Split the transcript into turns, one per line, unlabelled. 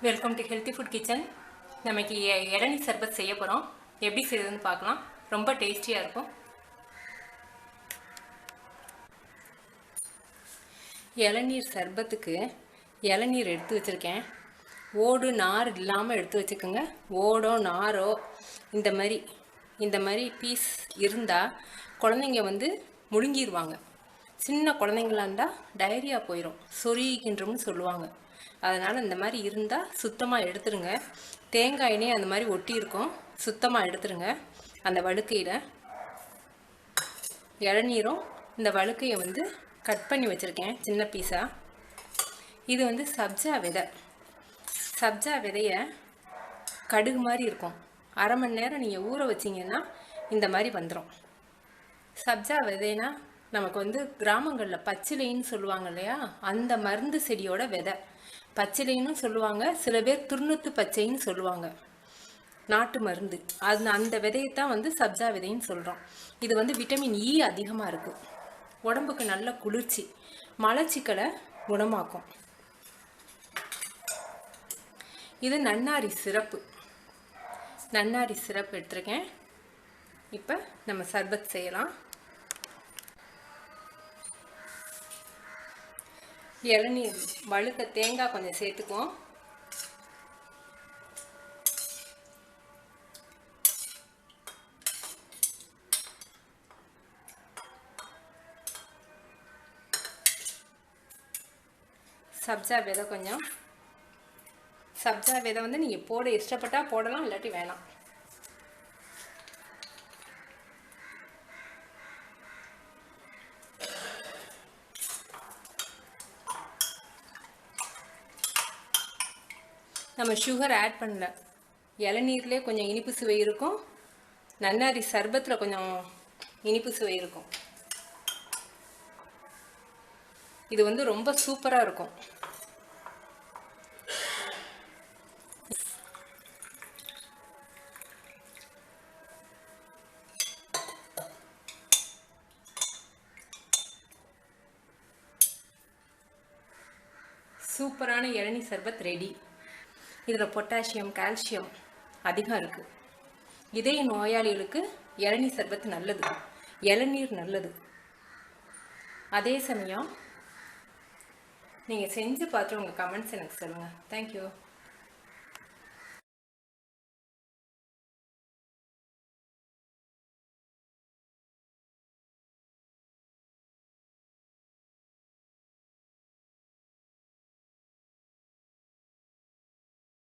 Welcome to healthy food kitchen. நமக்கு இளநீர் சர்பத் செய்ய போகிறோம். எப்படி செய்யுதுன்னு பார்க்கலாம். ரொம்ப டேஸ்டியாக இருக்கும். இளநீர் சர்பத்துக்கு இளநீர் எடுத்து வச்சுருக்கேன். ஓடு நார் இல்லாமல் எடுத்து வச்சுக்கோங்க. ஓடோ நாரோ இந்த மாதிரி பீஸ் இருந்தால் குழந்தைங்க முழுங்கிடுவாங்க. சின்ன குழந்தைங்களா இருந்தால் டயரியா போயிடும், சொருகிக்கின்றோம்னு சொல்லுவாங்க. அதனால் இந்த மாதிரி இருந்தால் சுத்தமாக எடுத்துருங்க. தேங்காய் எண்ணெய் அந்த மாதிரி ஒட்டி இருக்கும், சுத்தமாக எடுத்துருங்க. அந்த வழுக்கையில் இளநீரும் இந்த வழுக்கையை கட் பண்ணி வச்சுருக்கேன் சின்ன பீஸாக. இது சப்ஜா விதை. சப்ஜா விதையை கடுகு மாதிரி இருக்கும். அரை மணி நேரம் நீங்கள் ஊற வச்சிங்கன்னா இந்த மாதிரி வந்துடும். சப்ஜா விதைனா நமக்கு கிராமங்களில் பச்சிலைன்னு சொல்லுவாங்க இல்லையா, அந்த மருந்து செடியோட விதை. பச்சிலைன்னு சொல்லுவாங்க, சில பேர் துர்நுத்து பச்சைன்னு சொல்லுவாங்க, நாட்டு மருந்து. அந்த விதையைத்தான் சப்ஜா விதைன்னு சொல்கிறோம். இது விட்டமின் இ அதிகமாக இருக்குது. உடம்புக்கு நல்ல குளிர்ச்சி, மலச்சிக்கலை குணமாக்கும். இது நன்னாரி சிரப்பு. நன்னாரி சிரப்பு எடுத்துருக்கேன். இப்போ நம்ம சர்பத் செய்யலாம். இளநீர் வழுக்க தேங்காய் கொஞ்சம் சேர்த்துக்குவோம். சப்ஜா விதை கொஞ்சம். சப்ஜா விதை நீங்கள் போட இஷ்டப்பட்டால் போடலாம், இல்லாட்டி வேணாம். நம்ம சுகர் ஆட் பண்ணல. இளநீர்லேயே கொஞ்சம் இனிப்பு சுவை இருக்கும், நன்னாரி சர்பத்தில் கொஞ்சம் இனிப்பு சுவை இருக்கும். இது ரொம்ப சூப்பராக இருக்கும். சூப்பரான இளநீர் சர்பத் ரெடி. இதில் பொட்டாசியம், கால்சியம் அதிகம் இருக்குது. இதய நோயாளிகளுக்கு இளநீர் சர்பத் நல்லது, இளநீர் நல்லது. அதே சமயம் நீங்கள் செஞ்சு பார்த்து உங்கள் கமெண்ட்ஸ் எனக்கு சொல்லுங்கள். தேங்க்யூ.